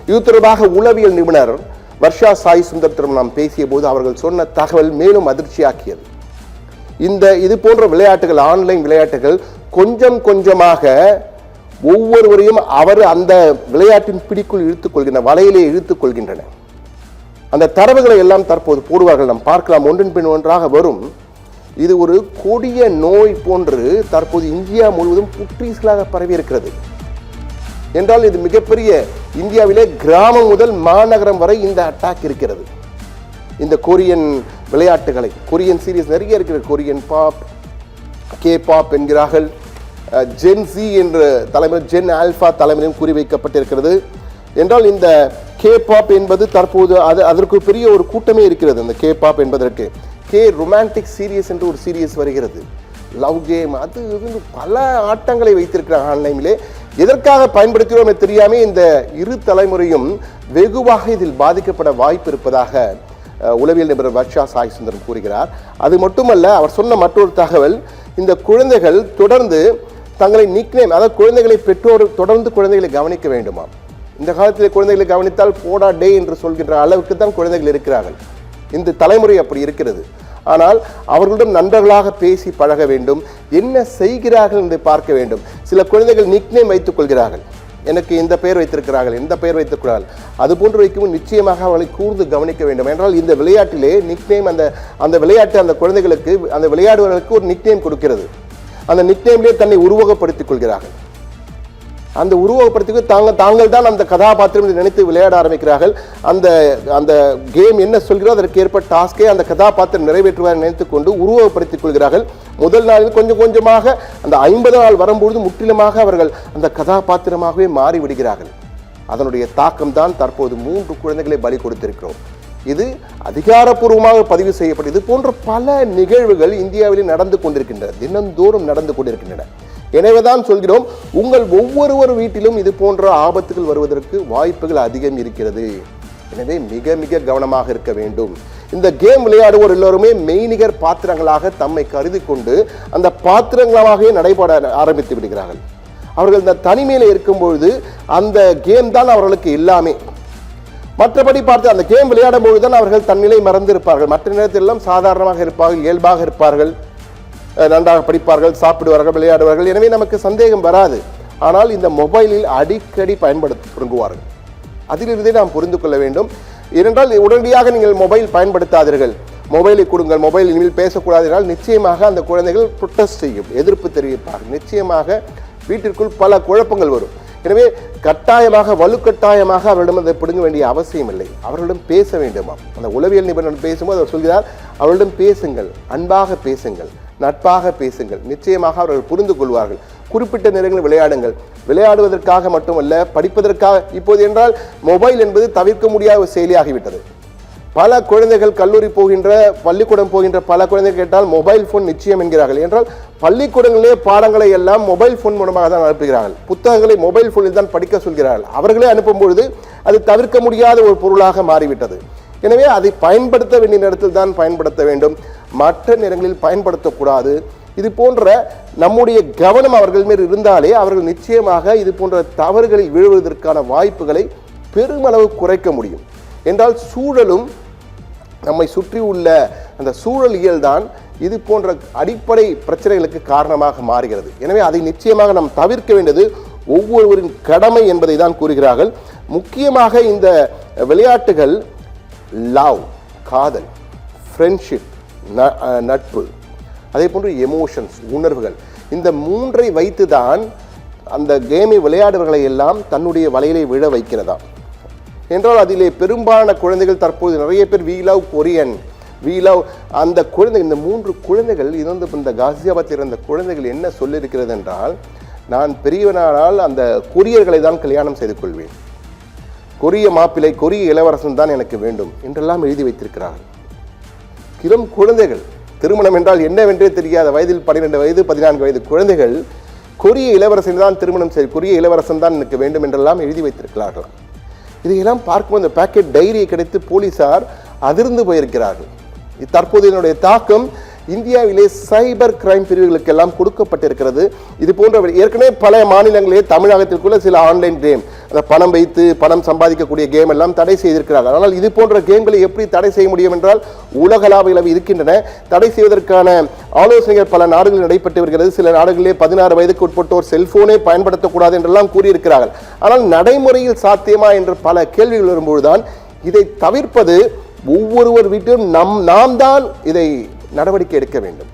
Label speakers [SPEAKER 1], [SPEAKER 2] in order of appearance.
[SPEAKER 1] இது தொடர்பாக உளவியல் நிபுணர் வர்ஷா சாய் சுந்தரத்திடம் நாம் பேசிய போது அவர்கள் சொன்ன தகவல் மேலும் அதிர்ச்சியாக்கியது. இது போன்ற விளையாட்டுகள், ஆன்லைன் விளையாட்டுகள் கொஞ்சம் கொஞ்சமாக ஒவ்வொருவரையும் அவர் அந்த விளையாட்டின் பிடிக்குள் இழுத்துக் கொள்கின்றன, வலையிலே இழுத்துக் கொள்கின்றன. அந்த தரவுகளை எல்லாம் தற்போது போடுவார்கள், நாம் பார்க்கலாம், ஒன்றின் பின் ஒன்றாக வரும். இது ஒரு கொடிய நோய் போன்று தற்போது இந்தியா முழுவதும் புற்றீசலாக பரவி இருக்கிறது என்றால் இது மிகப்பெரிய, இந்தியாவிலே கிராமம் முதல் மாநகரம் வரை இந்த அட்டாக் இருக்கிறது. இந்த கொரியன் விளையாட்டுகளை, கொரியன் சீரியஸ் நிறைய இருக்கிறது, கொரியன் பாப், கே பாப் என்கிறார்கள், ஜென் சி என்ற தலைமுறை, ஜென் ஆல்பா தலைமுறையும் குறிவைக்கப்பட்டிருக்கிறது. என்றால் இந்த கே பாப் என்பது தற்போது அதற்கு பெரிய ஒரு கூட்டமே இருக்கிறது. இந்த கே பாப் என்பதற்கு கே ரொமான்டிக் சீரியஸ் என்று ஒரு சீரியஸ் வருகிறது, லவ் கேம், அது பல ஆட்டங்களை வைத்திருக்கிறார் ஆன்லைனிலே. எதற்காக பயன்படுத்துகிறோம் தெரியாமல் இந்த இரு தலைமுறையும் வெகுவாக இதில் பாதிக்கப்பட வாய்ப்பு இருப்பதாக உளவியல் நிபுணர் வர்ஷா சாய் சுந்தரம் கூறுகிறார். அது மட்டுமல்ல, அவர் சொன்ன மற்றொரு தகவல், இந்த குழந்தைகள் தொடர்ந்து தங்களை நிக்நேம், அதாவது குழந்தைகளை பெற்றோர் தொடர்ந்து குழந்தைகளை கவனிக்க வேண்டுமா. இந்த காலத்தில் குழந்தைகளை கவனித்தால் போடா டே என்று சொல்கின்ற அளவுக்கு தான் குழந்தைகள் இருக்கிறார்கள். இந்த தலைமுறை அப்படி இருக்கிறது. ஆனால் அவர்களிடம் நண்பர்களாக பேசி பழக வேண்டும், என்ன செய்கிறார்கள் என்று பார்க்க வேண்டும். சில குழந்தைகள் நிக்நேம் வைத்துக் கொள்கிறார்கள், எனக்கு இந்த பெயர் வைத்திருக்கிறார்கள், இந்த பெயர் வைத்திருக்கிறார்கள், அது போன்று வைக்கும் நிச்சயமாக அவர்களை கூர்ந்து கவனிக்க வேண்டும். என்றால் இந்த விளையாட்டிலே நிக்நேம், அந்த விளையாட்டு அந்த குழந்தைகளுக்கு, அந்த விளையாடுவர்களுக்கு ஒரு நிக்நேம் கொடுக்கிறது. அந்த நிக்நேம்லேயே தன்னை உருவகப்படுத்திக் கொள்கிறார்கள். அந்த உருவகப்படுத்தி தாங்கள் தான் அந்த கதாபாத்திரம் நினைத்து விளையாட ஆரம்பிக்கிறார்கள். அந்த கேம் என்ன சொல்கிறோ அதற்கு ஏற்ப டாஸ்கை அந்த கதாபாத்திரம் நிறைவேற்றுவார் நினைத்துக் கொண்டு உருவகப்படுத்திக் கொள்கிறார்கள். முதல் நாளில் கொஞ்சம் கொஞ்சமாக அந்த 50 நாள் வரும்பொழுது முற்றிலுமாக அவர்கள் அந்த கதாபாத்திரமாகவே மாறிவிடுகிறார்கள். அதனுடைய தாக்கம் தான் தற்போது 3 குழந்தைகளை பலி கொடுத்திருக்கிறோம். இது அதிகாரப்பூர்வமாக பதிவு செய்யப்பட்டு இது போன்ற பல நிகழ்வுகள் இந்தியாவில் நடந்து கொண்டிருக்கின்றன, தினந்தோறும் நடந்து கொண்டிருக்கின்றன. எனவேதான் சொல்கிறோம், உங்கள் ஒவ்வொரு வீட்டிலும் இது போன்ற ஆபத்துகள் வருவதற்கு வாய்ப்புகள் அதிகம் இருக்கிறது. எனவே மிக மிக கவனமாக இருக்க வேண்டும். இந்த கேம் விளையாடுவோர் எல்லோருமே மெய்நிகர் பாத்திரங்களாக தம்மை கருதி கொண்டு அந்த பாத்திரங்களாகவே நடைபெற ஆரம்பித்து விடுகிறார்கள். அவர்கள் இந்த தனிமையில் இருக்கும்பொழுது அந்த கேம் தான் அவர்களுக்கு எல்லாமே. மற்றபடி பார்த்து அந்த கேம் விளையாடும் பொழுதுதான் அவர்கள் தன்னிலை மறந்திருப்பார்கள். மற்ற நேரத்தில் எல்லாம் சாதாரணமாக இருப்பார்கள், இயல்பாக இருப்பார்கள், நன்றாக படிப்பார்கள், சாப்பிடுவார்கள், விளையாடுவார்கள். எனவே நமக்கு சந்தேகம் வராது. ஆனால் இந்த மொபைலில் அடிக்கடி பயன்படுத்த தொடங்குவார்கள். அதிலிருந்தே நாம் புரிந்து கொள்ள வேண்டும். ஏனென்றால் உடனடியாக நீங்கள் மொபைல் பயன்படுத்தாதீர்கள், மொபைலை கொடுங்கள், மொபைல் இனிமேல் பேசக்கூடாது என்றால் நிச்சயமாக அந்த குழந்தைகள் ப்ரொட்டஸ்ட் செய்யும், எதிர்ப்பு தெரிவிப்பார்கள். நிச்சயமாக வீட்டிற்குள் பல குழப்பங்கள் வரும். எனவே கட்டாயமாக, வலுக்கட்டாயமாக அவர்களிடம் அதை பிடுங்க வேண்டிய அவசியம் இல்லை. அவர்களிடம் பேச வேண்டுமா. அந்த உளவியல் நிபுணர் பேசும்போது அவர் சொல்கிறார், அவர்களிடம் பேசுங்கள், அன்பாக பேசுங்கள், நட்பாக பேசுங்கள். நிச்சயமாக அவர்கள் புரிந்து கொள்வார்கள். குறிப்பிட்ட நேரங்களில் விளையாடுங்கள். விளையாடுவதற்காக மட்டுமல்ல, படிப்பதற்காக. இப்போது என்றால் மொபைல் என்பது தவிர்க்க முடியாத ஒரு செயலியாகிவிட்டது. பல குழந்தைகள் கல்லூரி போகின்ற, பள்ளிக்கூடம் போகின்ற பல குழந்தைகள் கேட்டால் மொபைல் போன் நிச்சயம் என்கிறார்கள். என்றால் பள்ளிக்கூடங்களிலே பாடங்களை எல்லாம் மொபைல் போன் மூலமாக தான் அனுப்புகிறார்கள். புத்தகங்களை மொபைல் போனில் தான் படிக்க சொல்கிறார்கள். அவர்களே அனுப்பும் பொழுது அது தவிர்க்க முடியாத ஒரு பொருளாக மாறிவிட்டது. எனவே அதை பயன்படுத்த வேண்டிய நேரத்தில் தான் பயன்படுத்த வேண்டும், மற்ற நேரங்களில் பயன்படுத்தக்கூடாது. இது போன்ற நம்முடைய கவனம் அவர்கள் மேல் இருந்தாலே அவர்கள் நிச்சயமாக இது போன்ற தவறுகளில் விழுவதற்கான வாய்ப்புகளை பெருமளவு குறைக்க முடியும். என்றால் சூழலும் நம்மை சுற்றி உள்ள அந்த சூழலியல் தான் இது போன்ற அடிப்படை பிரச்சனைகளுக்கு காரணமாக மாறுகிறது. எனவே அதை நிச்சயமாக நாம் தவிர்க்க வேண்டியது ஒவ்வொருவரின் கடமை என்பதை தான் கூறுகிறார்கள். முக்கியமாக இந்த விளையாட்டுகள் லவ், காதல், ஃப்ரெண்ட்ஷிப், நட்பு, அதே போன்று எமோஷன்ஸ், உணர்வுகள், இந்த 3ஐ வைத்து தான் அந்த கேமை விளையாடுவர்களை எல்லாம் தன்னுடைய வலையிலே விழ வைக்கிறதா. என்றால் அதிலே பெரும்பாலான குழந்தைகள் தற்போது நிறைய பேர் we love Korean, we love அந்த குழந்தை, இந்த 3 குழந்தைகள் இருந்து இந்த காசியாபாத்தில் இருந்த குழந்தைகள் என்ன சொல்லியிருக்கிறது என்றால், நான் பெரியவனானால் அந்த கொரியர்களை தான் கல்யாணம் செய்து கொள்வேன், கொரிய மாப்பிள்ளை, கொரிய இளவரசன் தான் எனக்கு வேண்டும் என்றெல்லாம் எழுதி வைத்திருக்கிறார்கள். இளம் குழந்தைகள், திருமணம் என்றால் என்னவென்றே தெரியாத வயதில் 12 வயது 14 வயது குழந்தைகள் கொரிய இளவரசன் தான் திருமணம் செய்து, கொரிய இளவரசன் தான் எனக்கு வேண்டும் என்றெல்லாம் எழுதி வைத்திருக்கிறார்கள். இதையெல்லாம் பார்க்கும்போது இந்த பேக்கெட் டைரியை கிடைத்து போலீசார் அதிர்ந்து போயிருக்கிறார்கள். தற்போது இதனுடைய தாக்கம் இந்தியாவிலே சைபர் கிரைம் பிரிவுகளுக்கெல்லாம் கொடுக்கப்பட்டிருக்கிறது. இது போன்ற ஏற்கனவே பல மாநிலங்களிலே தமிழகத்திற்குள்ள சில ஆன்லைன் கேம், அந்த பணம் வைத்து பணம் சம்பாதிக்கக்கூடிய கேம் எல்லாம் தடை செய்திருக்கிறார்கள். ஆனால் இது போன்ற கேம்களை எப்படி தடை செய்ய முடியும் என்றால் உலகளாவிய இருக்கின்றன. தடை செய்வதற்கான ஆலோசனைகள் பல நாடுகளில் நடைபெற்று வருகிறது. சில நாடுகளிலே 16 வயதுக்கு உட்பட்டோர் செல்போனே பயன்படுத்தக்கூடாது என்றெல்லாம் கூறியிருக்கிறார்கள். ஆனால் நடைமுறையில் சாத்தியமா என்ற பல கேள்விகள் வரும்போதுதான் இதை தவிர்ப்பது ஒவ்வொருவர் வீட்டிலும் நாம் தான் இதை நடவடிக்கை எடுக்க வேண்டும்.